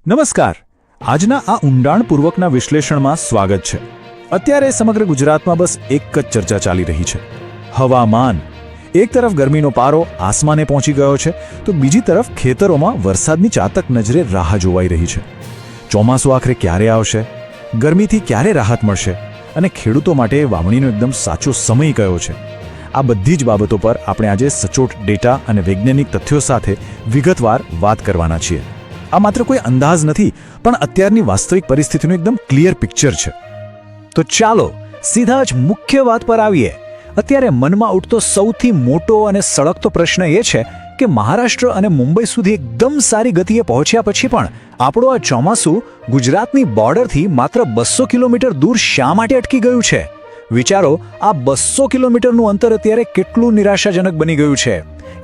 નમસ્કાર. આજના આ ઊંડાણપૂર્વકના વિશ્લેષણમાં સ્વાગત છે. અત્યારે સમગ્ર ગુજરાતમાં બસ એક જ ચર્ચા ચાલી રહી છે, હવામાન. એક તરફ ગરમીનો પારો આસમાને પહોંચી ગયો છે, તો બીજી તરફ ખેતરોમાં વરસાદની ચાતક નજરે રાહ જોવાઈ રહી છે. ચોમાસું આખરે ક્યારે આવશે, ગરમીથી ક્યારે રાહત મળશે અને ખેડૂતો માટે વાવણીનો એકદમ સાચો સમય કયો છે? આ બધી જ બાબતો પર આપણે આજે સચોટ ડેટા અને વૈજ્ઞાનિક તથ્યો સાથે વિગતવાર વાત કરવાના છીએ. આ માત્ર કોઈ અંદાજ નથી, પણ અત્યારની વાસ્તવિક પરિસ્થિતિનું એકદમ ક્લિયર પિક્ચર છે. તો ચાલો સીધા જ મુખ્ય વાત પર આવીએ. અત્યારે મનમાં ઉઠતો સૌથી મોટો અને સળગતો પ્રશ્ન એ છે કે મહારાષ્ટ્ર અને મુંબઈ સુધી એકદમ સારી ગતિએ પહોંચ્યા પછી પણ આપણું આ ચોમાસું ગુજરાતની બોર્ડરથી માત્ર 200 કિલોમીટર દૂર શા માટે અટકી ગયું છે? વિચારો, આ 200 કિલોમીટરનું અંતર અત્યારે કેટલું નિરાશાજનક બની ગયું છે.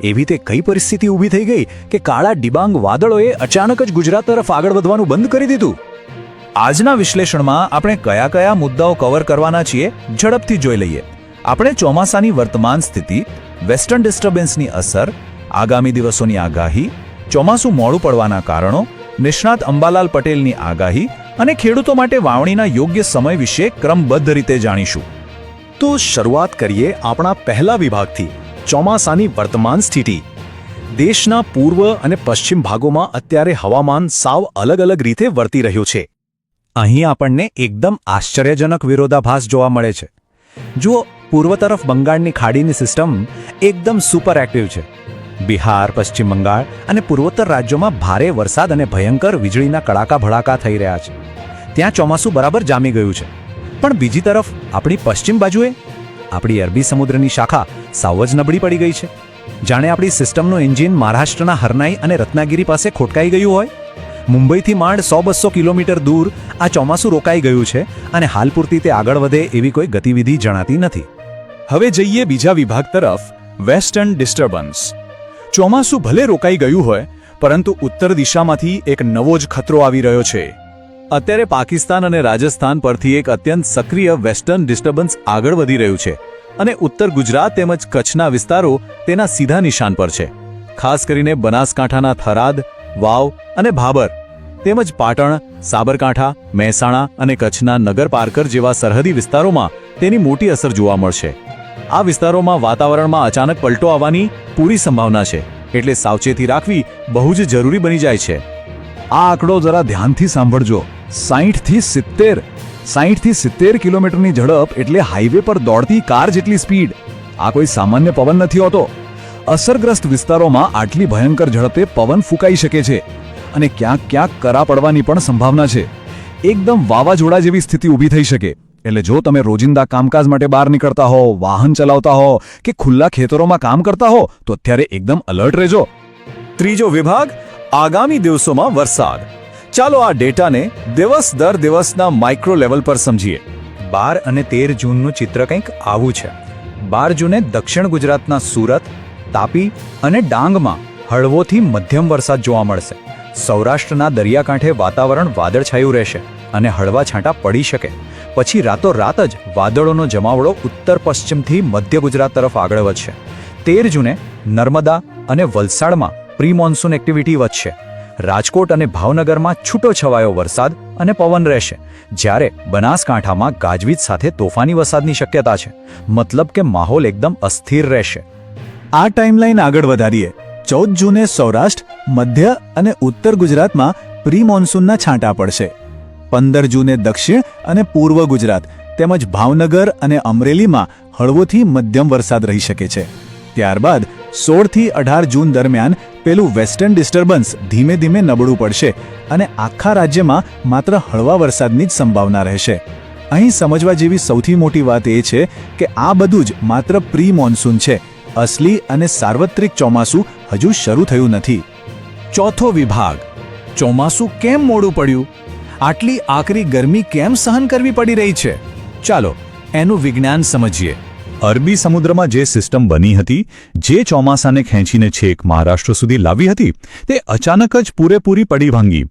એવી તે કઈ પરિસ્થિતિ ઊભી થઈ ગઈ કે કાળા ડિબાંગ વાદળોએ અચાનક જ ગુજરાત તરફ આગળ વધવાનું બંધ કરી દીધું? આજના વિશ્લેષણમાં આપણે કયા કયા મુદ્દાઓ કવર કરવાના છીએ ઝડપથી જોઈ લઈએ. આપણે ચોમાસાની વર્તમાન સ્થિતિ, વેસ્ટર્ન ડિસ્ટર્બન્સની અસર, આગામી દિવસોની આગાહી, ચોમાસું મોડું પડવાના કારણો, નિષ્ણાત અંબાલાલ પટેલની આગાહી અને ખેડૂતો માટે વાવણીના યોગ્ય સમય વિશે ક્રમબદ્ધ રીતે જાણીશું. તો શરૂઆત કરીએ આપણા પહેલા વિભાગથી, ચોમાસાની વર્તમાન સ્થિતિ. દેશના પૂર્વ અને પશ્ચિમ ભાગોમાં અત્યારે હવામાન સાવ અલગ અલગ રીતે વર્તી રહ્યું છે. અહીં આપણને એકદમ આશ્ચર્યજનક વિરોધાભાસ જોવા મળે છે. જુઓ, પૂર્વ તરફ બંગાળની ખાડીની સિસ્ટમ એકદમ સુપર એક્ટિવ છે. બિહાર, પશ્ચિમ બંગાળ અને પૂર્વોત્તર રાજ્યોમાં ભારે વરસાદ અને ભયંકર વીજળીના કડાકા ભડાકા થઈ રહ્યા છે. ત્યાં ચોમાસું બરાબર જામી ગયું છે. પણ બીજી તરફ આપણી પશ્ચિમ બાજુએ આપણી અરબી સમુદ્રની શાખા સાવ જ નબળી પડી ગઈ છે. જાણે આપણી સિસ્ટમનું એન્જિન મહારાષ્ટ્રના હરનાઈ અને રત્નાગીરી પાસે ખોટકાઈ ગયું હોય. મુંબઈથી માંડ 100-200 કિલોમીટર દૂર આ ચોમાસું રોકાઈ ગયું છે અને હાલ પૂરતી તે આગળ વધે એવી કોઈ ગતિવિધિ જણાતી નથી. હવે જઈએ બીજા વિભાગ તરફ, વેસ્ટર્ન ડિસ્ટર્બન્સ. ચોમાસું ભલે રોકાઈ ગયું હોય, પરંતુ ઉત્તર દિશામાંથી એક નવો જ ખતરો આવી રહ્યો છે. અત્યારે પાકિસ્તાન અને રાજસ્થાન પરથી એક અત્યંત સક્રિય વેસ્ટર્ન ડિસ્ટર્બન્સ આગળ વધી રહ્યું છે અને ઉત્તર ગુજરાત તેમજ કચ્છના વિસ્તારો તેના સીધા નિશાન પર છે. ખાસ કરીને બનાસકાંઠાના થરાદ, વાવ અને ભાબર તેમજ પાટણ, સાબરકાંઠા, મહેસાણા અને કચ્છના નગરપારકર જેવા સરહદી વિસ્તારોમાં તેની મોટી અસર જોવા મળશે. આ વિસ્તારોમાં વાતાવરણમાં અચાનક પલટો આવવાની પૂરી સંભાવના છે, એટલે સાવચેતી રાખવી બહુ જ જરૂરી બની જાય છે. આ આંકડો જરા ધ્યાનથી સાંભળજો. 60 થી 70 કિલોમીટરની ઝડપ એટલે હાઈવે પર દોડતી કાર જેટલી સ્પીડ. આ કોઈ સામાન્ય પવન નથી હોતો. અસરગ્રસ્ત વિસ્તારોમાં આટલી ભયંકર ઝડપે પવન ફૂંકાઈ શકે છે અને ક્યાંક ક્યાંક કરા પડવાની પણ સંભાવના છે. એકદમ વાવાઝોડા જેવી સ્થિતિ ઊભી થઈ શકે. એટલે જો તમે રોજિંદા કામકાજ માટે બહાર નીકળતા હો, વાહન ચલાવતા હો કે ખુલ્લા ખેતરોમાં કામ કરતા હો, તો અત્યારે એકદમ અલર્ટ રહેજો. ત્રીજો વિભાગ, આગામી દિવસોમાં વરસાદ. ચાલો આ ડેટાને દિવસ દર દિવસના માઇક્રો લેવલ પર સમજીએ. 12 અને 13 જૂનનું ચિત્ર કંઈક આવું છે. 12 જૂને દક્ષિણ ગુજરાતના સુરત, તાપી અને ડાંગમાં હળવોથી મધ્યમ વરસાદ જોવા મળશે. સૌરાષ્ટ્રના દરિયાકાંઠે વાતાવરણ વાદળછાયું રહેશે અને હળવા છાંટા પડી શકે. પછી રાતોરાત જ વાદળોનો જમાવડો ઉત્તર પશ્ચિમથી મધ્ય ગુજરાત તરફ આગળ વધશે. 13 જૂને નર્મદા અને વલસાડમાં પ્રી મોન્સૂન એક્ટિવિટી વધશે. રાજકોટ અને ભાવનગરમાં છૂટો છવાયો વરસાદ અને પવન રહેશે, જ્યારે બનાસકાંઠામાં ગાજવીજ સાથે તોફાની વરસાદની શક્યતા છે. મતલબ કે માહોલ એકદમ અસ્થિર રહેશે. આ ટાઈમલાઈન આગળ વધારીએ. 14 જૂને સૌરાષ્ટ્ર, મધ્ય અને ઉત્તર ગુજરાતમાં પ્રી મોન્સૂનના છાંટા પડશે. 15 જૂને દક્ષિણ અને પૂર્વ ગુજરાત તેમજ ભાવનગર અને અમરેલીમાં હળવોથી મધ્યમ વરસાદ રહી શકે છે. ત્યારબાદ 16 થી 18 જૂન દરમિયાન પેલું વેસ્ટર્ન ડિસ્ટર્બન્સ ધીમે ધીમે નબળું પડશે અને આખા રાજ્યમાં માત્ર હળવા વરસાદની જ સંભાવના રહેશે. અહીં સમજવા જેવી સૌથી મોટી વાત એ છે કે આ બધું જ માત્ર પ્રી મોન્સૂન છે. અસલી અને સાર્વત્રિક ચોમાસું હજુ શરૂ થયું નથી. ચોથો વિભાગ, ચોમાસું કેમ મોડું પડ્યું? આટલી આકરી ગરમી કેમ સહન કરવી પડી રહી છે? ચાલો એનું વિજ્ઞાન સમજીએ. અરબી સમુદ્રમાં જે સિસ્ટમ બની હતી, જે ચોમાસાને ખેંચીને છેક મહારાષ્ટ્ર સુધી લાવી હતી, તે અચાનક જ પૂરેપૂરી પડી ભાંગી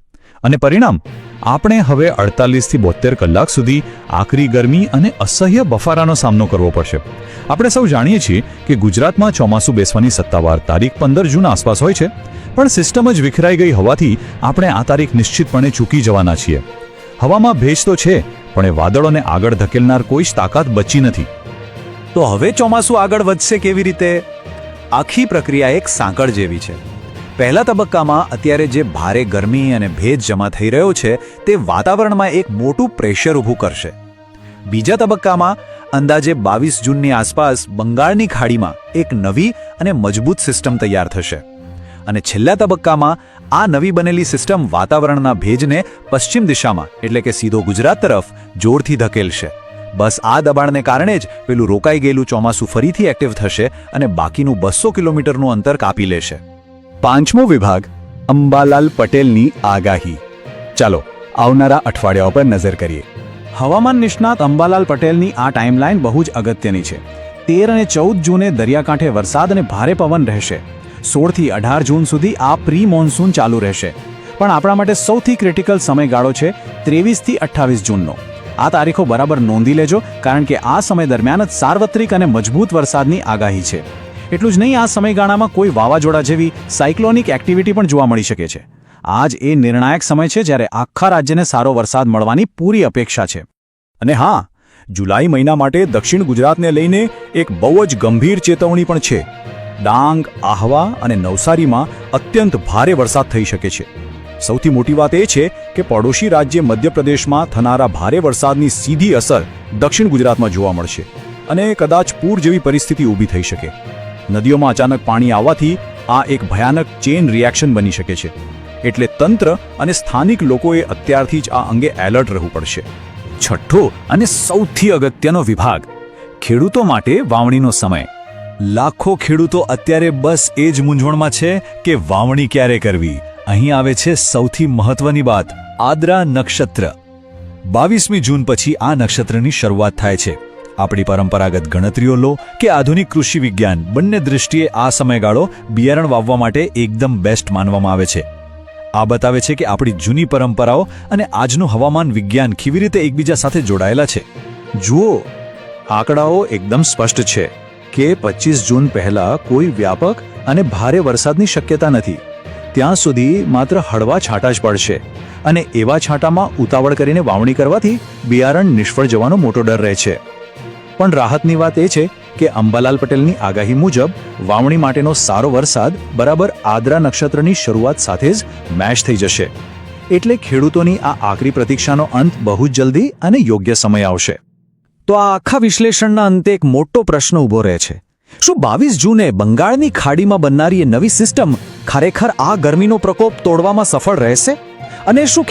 અને પરિણામ આપણે હવે 48 થી 72 કલાક સુધી આકરી ગરમી અને અસહ્ય બફારાનો સામનો કરવો પડશે. આપણે સૌ જાણીએ છીએ કે ગુજરાતમાં ચોમાસું બેસવાની સત્તાવાર તારીખ 15 જૂન આસપાસ હોય છે, પણ સિસ્ટમ જ વિખરાઈ ગઈ હોવાથી આપણે આ તારીખ નિશ્ચિતપણે ચૂકી જવાના છીએ. હવામાં ભેજ તો છે, પણ એ વાદળોને આગળ ધકેલનાર કોઈ જ તાકાત બચી નથી. તો હવે ચોમાસું આગળ વધશે કેવી રીતે? આખી પ્રક્રિયા એક સાંકળ જેવી છે. પહેલા તબક્કામાં અત્યારે જે ભારે ગરમી અને ભેજ જમા થઈ રહ્યો છે તે વાતાવરણમાં એક મોટું પ્રેશર ઊભું કરશે. બીજા તબક્કામાં અંદાજે 22 જૂનની આસપાસ બંગાળની ખાડીમાં એક નવી અને મજબૂત સિસ્ટમ તૈયાર થશે. અને છેલ્લા તબક્કામાં આ નવી બનેલી સિસ્ટમ વાતાવરણના ભેજને પશ્ચિમ દિશામાં એટલે કે સીધો ગુજરાત તરફ જોરથી ધકેલશે. બસ આ દબાણને કારણે જ પેલું રોકાઈ ગયેલું ચોમાસું ફરીથી એક્ટિવ થશે અને બાકીનું 200 કિલોમીટરનું અંતર કાપી લેશે. પાંચમો વિભાગ, અંબાલાલ પટેલની આગાહી. ચાલો આવનારા અઠવાડિયાઓ પર નજર કરીએ. હવામાન નિષ્ણાત અંબાલાલ પટેલની આ ટાઈમલાઈન બહુ જ અગત્યની છે. 13 અને 14 જૂને દરિયાકાંઠે વરસાદ અને ભારે પવન રહેશે. 16 થી 18 જૂન સુધી આ પ્રી મોન્સૂન ચાલુ રહેશે. પણ આપણા માટે સૌથી ક્રિટિકલ સમયગાળો છે 23 થી 28 જૂનનો. આ તારીખો બરાબર નોંધી લેજો, કારણ કે આ સમય દરમિયાન જ સાર્વત્રિક અને મજબૂત વરસાદની આગાહી છે. એટલું જ નહીં, આ સમયગાળામાં કોઈ વાવાઝોડા જેવી સાયક્લોનિક એક્ટિવિટી પણ જોવા મળી શકે છે. આ જ એ નિર્ણાયક સમય છે જ્યારે આખા રાજ્યને સારો વરસાદ મળવાની પૂરી અપેક્ષા છે. અને હા, જુલાઈ મહિના માટે દક્ષિણ ગુજરાતને લઈને એક બહુ જ ગંભીર ચેતવણી પણ છે. ડાંગ, આહવા અને નવસારીમાં અત્યંત ભારે વરસાદ થઈ શકે છે. સૌથી મોટી વાત એ છે કે પડોશી રાજ્ય મધ્યપ્રદેશમાં થનારા ભારે વરસાદની સીધી અસર દક્ષિણ ગુજરાતમાં જોવા મળશે અને કદાચ પૂર જેવી પરિસ્થિતિ ઊભી થઈ શકે. નદીઓમાં અચાનક પાણી આવવાથી આ એક ભયાનક ચેઇન રિએક્શન બની શકે છે. એટલે તંત્ર અને સ્થાનિક લોકોએ અત્યારથી જ આ અંગે એલર્ટ રહેવું પડશે. છઠ્ઠો અને સૌથી અગત્યનો વિભાગ, ખેડૂતો માટે વાવણીનો સમય. લાખો ખેડૂતો અત્યારે બસ એ જ મૂંઝવણમાં છે કે વાવણી ક્યારે કરવી. અહીં આવે છે સૌથી મહત્વની વાત, આદ્રા નક્ષત્ર. 22મી જૂન પછી આ નક્ષત્રની શરૂઆત થાય છે. આપણી પરંપરાગત ગણતરીઓ લો કે આધુનિક કૃષિ વિજ્ઞાન, બંને દૃષ્ટિએ આ સમયગાળો બિયારણ વાવવા માટે એકદમ બેસ્ટ માનવામાં આવે છે. આ બતાવે છે કે આપણી જૂની પરંપરાઓ અને આજનું હવામાન વિજ્ઞાન કેવી રીતે એકબીજા સાથે જોડાયેલા છે. જુઓ, આંકડાઓ એકદમ સ્પષ્ટ છે કે 25 જૂન પહેલા કોઈ વ્યાપક અને ભારે વરસાદની શક્યતા નથી. ત્યાં સુધી માત્ર હળવા છાંટા જ પડશે અને એવા છાંટામાં ઉતાવળ કરીને વાવણી કરવાથી બિયારણ નિષ્ફળ જવાનો મોટો ડર રહે છે. પણ રાહતની વાત એ છે કે અંબાલાલ પટેલની આગાહી મુજબ વાવણી માટેનો સારો વરસાદ બરાબર આદ્રા નક્ષત્રની શરૂઆત સાથે જ મેચ થઈ જશે. એટલે ખેડૂતોની આ આકરી પ્રતીક્ષાનો અંત બહુ જ જલ્દી અને યોગ્ય સમય આવશે. તો આ આખા વિશ્લેષણના અંતે એક મોટો પ્રશ્ન ઊભો રહે છે. શું 22 જૂને બંગાળની ખાડીમાં બનનારી એ નવી સિસ્ટમ ખરેખર આ ગરમીનો પ્રકોપ તોડવામાં સફળ રહેશે? અને શું